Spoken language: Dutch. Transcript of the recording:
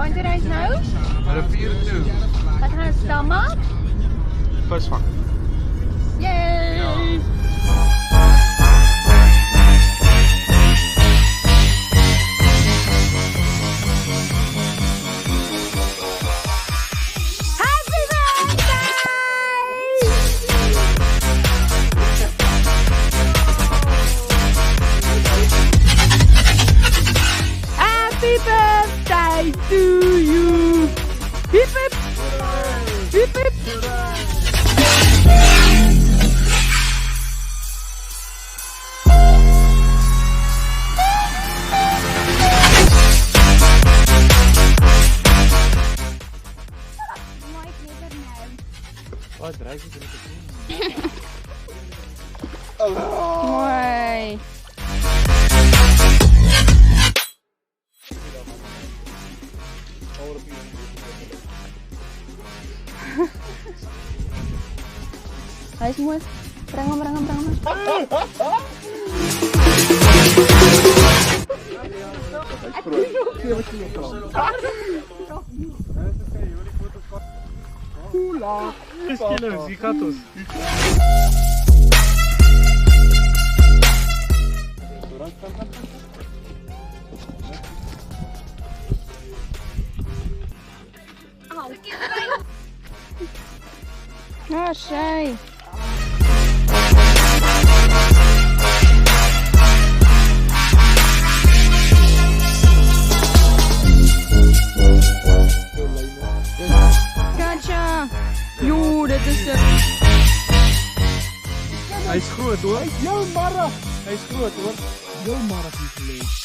Want je reis nou? Rivier toe. Wat gaan ze dan maken? Visvang. Yay! Ja. Happy birthday to you! Hip hip! Hip hip! Wat drijf je Mooi! Hai semua, berangam. Hula. 6 kilos, die gaat ons. Ah, zij. Katja. Joe, dit is de... Hij is groot hoor. Jouw marra! Hij is groot hoor. Jouw marra is leeg.